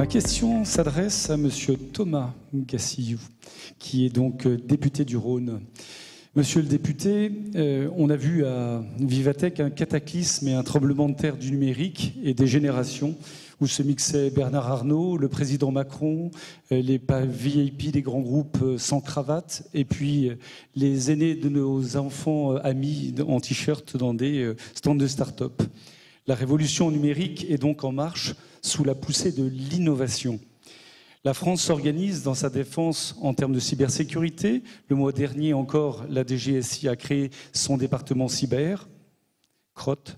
Ma question s'adresse à Monsieur Thomas Gassillou, qui est donc député du Rhône. Monsieur le député, on a vu à Vivatech un cataclysme et un tremblement de terre du numérique et des générations où se mixaient Bernard Arnault, le président Macron, les VIP des grands groupes sans cravate, et puis les aînés de nos enfants amis en t-shirt dans des stands de start-up. La révolution numérique est donc en marche sous la poussée de l'innovation. La France s'organise dans sa défense en termes de cybersécurité. Le mois dernier encore, la DGSI a créé son département cyber, CROT,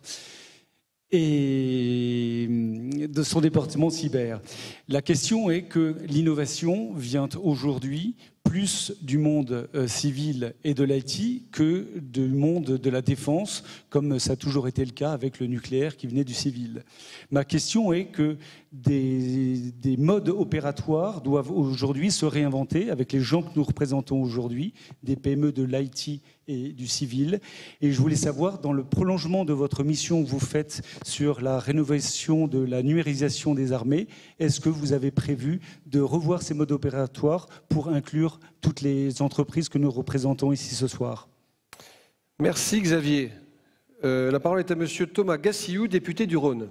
et de son département cyber. La question est que l'innovation vient aujourd'hui plus du monde civil et de l'IT que du monde de la défense, comme ça a toujours été le cas avec le nucléaire qui venait du civil. Ma question est que des modes opératoires doivent aujourd'hui se réinventer avec les gens que nous représentons aujourd'hui, des PME de l'IT et du civil. Et je voulais savoir, dans le prolongement de votre mission que vous faites sur la rénovation de la numérisation des armées, est-ce que vous avez prévu de revoir ces modes opératoires pour inclure toutes les entreprises que nous représentons ici ce soir? Merci Xavier. La parole est à Monsieur Thomas Gassillou, député du Rhône.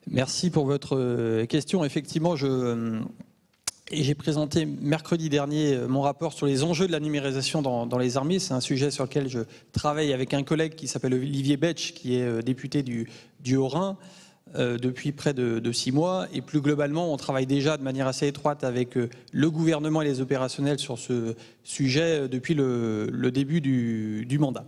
Merci pour votre question. Effectivement, j'ai présenté mercredi dernier mon rapport sur les enjeux de la numérisation dans les armées. C'est un sujet sur lequel je travaille avec un collègue qui s'appelle Olivier Betsch, qui est député du Haut-Rhin depuis près de 6 mois. Et plus globalement, on travaille déjà de manière assez étroite avec le gouvernement et les opérationnels sur ce sujet depuis le début du mandat.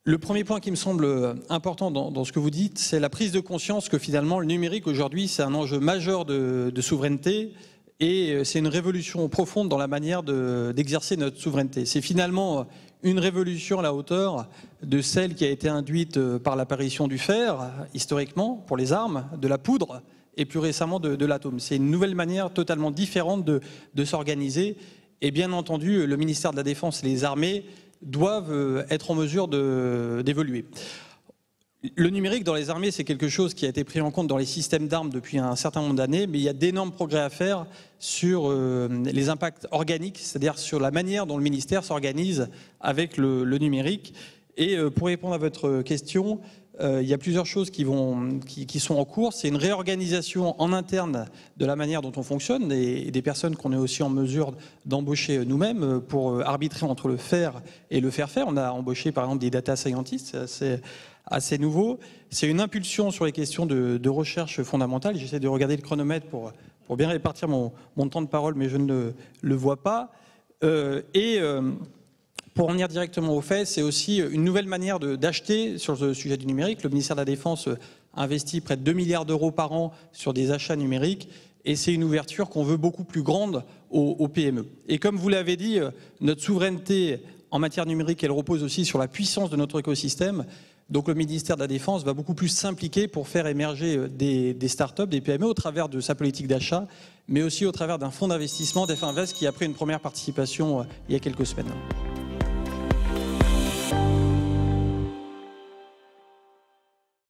Le premier point qui me semble important dans ce que vous dites, c'est la prise de conscience que finalement le numérique aujourd'hui, c'est un enjeu majeur de souveraineté et c'est une révolution profonde dans la manière d'exercer notre souveraineté. C'est finalement une révolution à la hauteur de celle qui a été induite par l'apparition du fer, historiquement, pour les armes, de la poudre et plus récemment de l'atome. C'est une nouvelle manière totalement différente de s'organiser et bien entendu, le ministère de la Défense et les armées doivent être en mesure d'évoluer. Le numérique dans les armées, c'est quelque chose qui a été pris en compte dans les systèmes d'armes depuis un certain nombre d'années, mais il y a d'énormes progrès à faire sur les impacts organiques, c'est-à-dire sur la manière dont le ministère s'organise avec le numérique. Et pour répondre à votre question, il y a plusieurs choses qui sont en cours. C'est une réorganisation en interne de la manière dont on fonctionne et des personnes qu'on est aussi en mesure d'embaucher nous-mêmes pour arbitrer entre le faire et le faire faire. On a embauché par exemple des data scientists, c'est assez nouveau. C'est une impulsion sur les questions de recherche fondamentale. J'essaie de regarder le chronomètre pour bien répartir mon temps de parole, mais je ne le vois pas. Pour en venir directement au fait, c'est aussi une nouvelle manière d'acheter sur le sujet du numérique. Le ministère de la Défense investit près de 2 milliards d'euros par an sur des achats numériques et c'est une ouverture qu'on veut beaucoup plus grande aux PME. Et comme vous l'avez dit, notre souveraineté en matière numérique, elle repose aussi sur la puissance de notre écosystème. Donc le ministère de la Défense va beaucoup plus s'impliquer pour faire émerger des startups, des PME au travers de sa politique d'achat, mais aussi au travers d'un fonds d'investissement, DefInvest, qui a pris une première participation il y a quelques semaines.